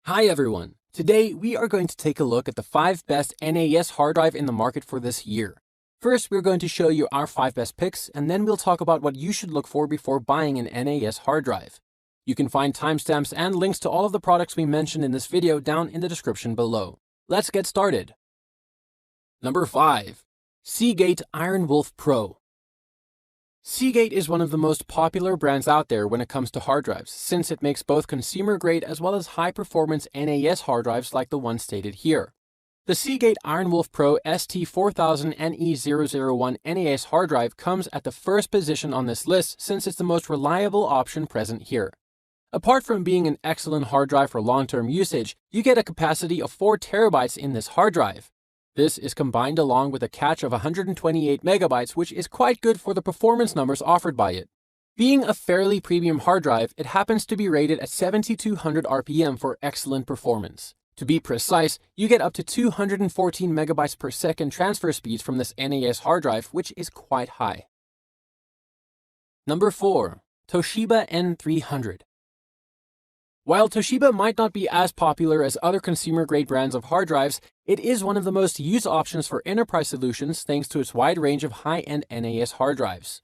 Hi everyone! Today we are going to take a look at the 5 best NAS hard drive in the market for this year. First, we're going to show you our 5 best picks, and then we'll talk about what you should look for before buying an NAS hard drive. You can find timestamps and links to all of the products we mentioned in this video down in the description below. Let's get started. Number 5. Seagate IronWolf Pro. Seagate is one of the most popular brands out there when it comes to hard drives, since it makes both consumer-grade as well as high-performance NAS hard drives like the one stated here. The Seagate IronWolf Pro ST4000NE001 NAS hard drive comes at the first position on this list since it's the most reliable option present here. Apart from being an excellent hard drive for long-term usage, you get a capacity of 4 terabytes in this hard drive. This is combined along with a cache of 128 megabytes, which is quite good for the performance numbers offered by it. Being a fairly premium hard drive, it happens to be rated at 7200 RPM for excellent performance. To be precise, you get up to 214 megabytes per second transfer speeds from this NAS hard drive, which is quite high. Number 4. Toshiba N300. While Toshiba might not be as popular as other consumer-grade brands of hard drives, it is one of the most used options for enterprise solutions thanks to its wide range of high-end NAS hard drives.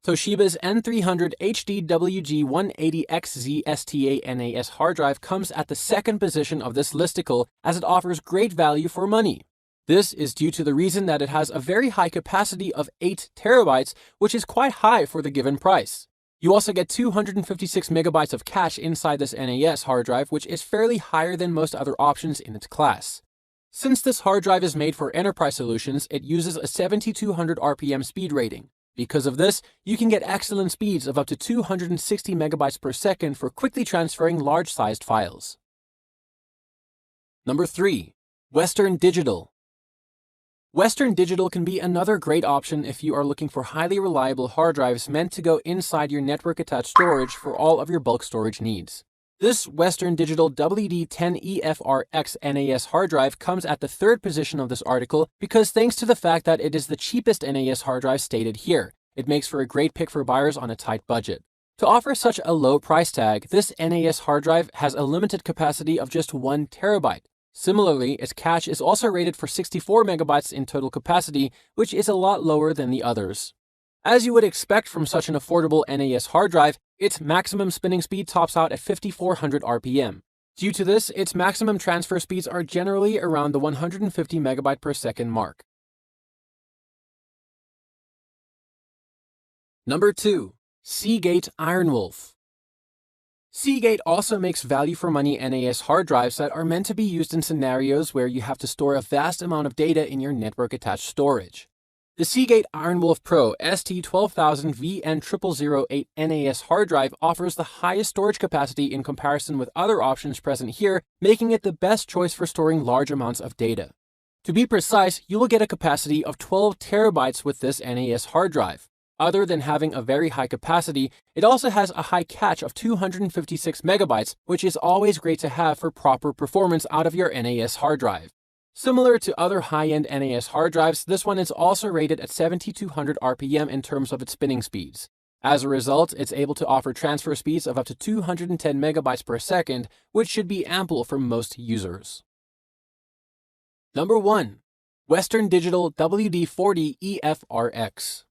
Toshiba's N300 HDWG180XZ STA NAS hard drive comes at the second position of this listicle as it offers great value for money. This is due to the reason that it has a very high capacity of 8 terabytes, which is quite high for the given price. You also get 256 megabytes of cache inside this NAS hard drive, which is fairly higher than most other options in its class. Since this hard drive is made for enterprise solutions, it uses a 7200 RPM speed rating. Because of this, you can get excellent speeds of up to 260 megabytes per second for quickly transferring large-sized files. Number 3. Western Digital. Western Digital can be another great option if you are looking for highly reliable hard drives meant to go inside your network-attached storage for all of your bulk storage needs. This Western Digital WD10EFRX NAS hard drive comes at the third position of this article because thanks to the fact that it is the cheapest NAS hard drive stated here, it makes for a great pick for buyers on a tight budget. To offer such a low price tag, this NAS hard drive has a limited capacity of just 1 terabyte. Similarly, its cache is also rated for 64 megabytes in total capacity, which is a lot lower than the others. As you would expect from such an affordable NAS hard drive, its maximum spinning speed tops out at 5400 RPM. Due to this, its maximum transfer speeds are generally around the 150 megabyte per second mark. Number 2. Seagate IronWolf. Seagate also makes value-for-money NAS hard drives that are meant to be used in scenarios where you have to store a vast amount of data in your network-attached storage. The Seagate IronWolf Pro ST12000VN0008 NAS hard drive offers the highest storage capacity in comparison with other options present here, making it the best choice for storing large amounts of data. To be precise, you will get a capacity of 12 terabytes with this NAS hard drive. Other than having a very high capacity, it also has a high cache of 256 megabytes, which is always great to have for proper performance out of your NAS hard drive. Similar to other high-end NAS hard drives, this one is also rated at 7200 RPM in terms of its spinning speeds. As a result, it's able to offer transfer speeds of up to 210 megabytes per second, which should be ample for most users. Number 1. Western Digital WD40EFRX.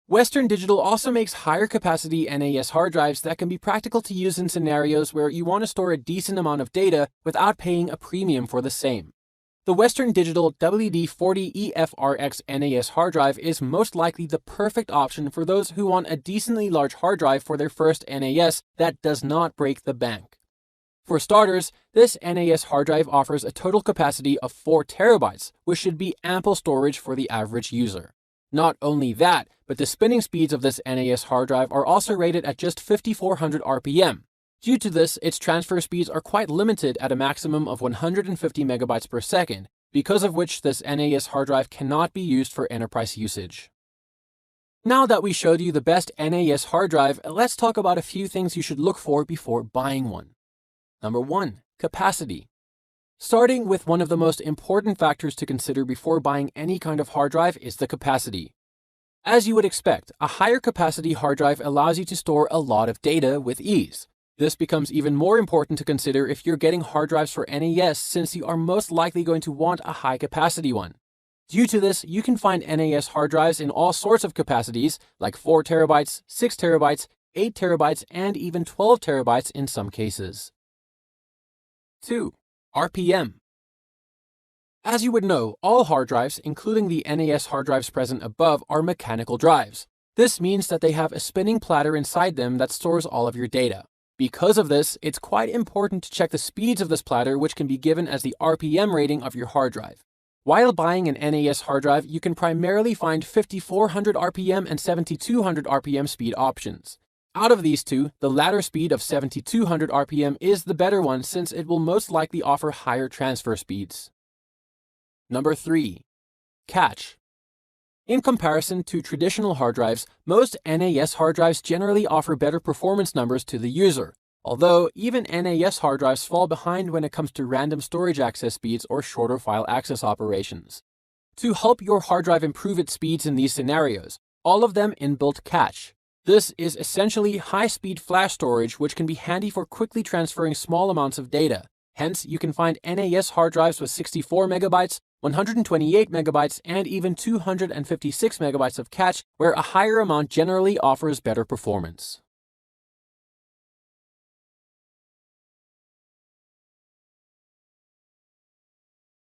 Western Digital also makes higher capacity NAS hard drives that can be practical to use in scenarios where you want to store a decent amount of data without paying a premium for the same. The Western Digital WD40EFRX NAS hard drive is most likely the perfect option for those who want a decently large hard drive for their first NAS that does not break the bank. For starters, this NAS hard drive offers a total capacity of 4 terabytes, which should be ample storage for the average user. Not only that, but the spinning speeds of this NAS hard drive are also rated at just 5400 RPM. Due to this, its transfer speeds are quite limited at a maximum of 150 megabytes per second, because of which this NAS hard drive cannot be used for enterprise usage. Now that we showed you the best NAS hard drive, let's talk about a few things you should look for before buying one. Number 1. Capacity. Starting with one of the most important factors to consider before buying any kind of hard drive is the capacity. As you would expect, a higher capacity hard drive allows you to store a lot of data with ease. This becomes even more important to consider if you're getting hard drives for NAS, since you are most likely going to want a high-capacity one. Due to this, you can find NAS hard drives in all sorts of capacities, like 4 terabytes, 6 terabytes, 8 terabytes, and even 12 terabytes in some cases. 2. RPM. As you would know, all hard drives, including the NAS hard drives present above, are mechanical drives. This means that they have a spinning platter inside them that stores all of your data. Because of this, it's quite important to check the speeds of this platter, which can be given as the RPM rating of your hard drive. While buying an NAS hard drive, you can primarily find 5400 RPM and 7200 RPM speed options. Out of these two, the latter speed of 7200 RPM is the better one, since it will most likely offer higher transfer speeds. Number 3. Cache. In comparison to traditional hard drives, most NAS hard drives generally offer better performance numbers to the user, although even NAS hard drives fall behind when it comes to random storage access speeds or shorter file access operations. To help your hard drive improve its speeds in these scenarios, all of them inbuilt cache. This is essentially high-speed flash storage, which can be handy for quickly transferring small amounts of data. Hence, you can find NAS hard drives with 64 megabytes, 128 megabytes, and even 256 megabytes of cache, where a higher amount generally offers better performance.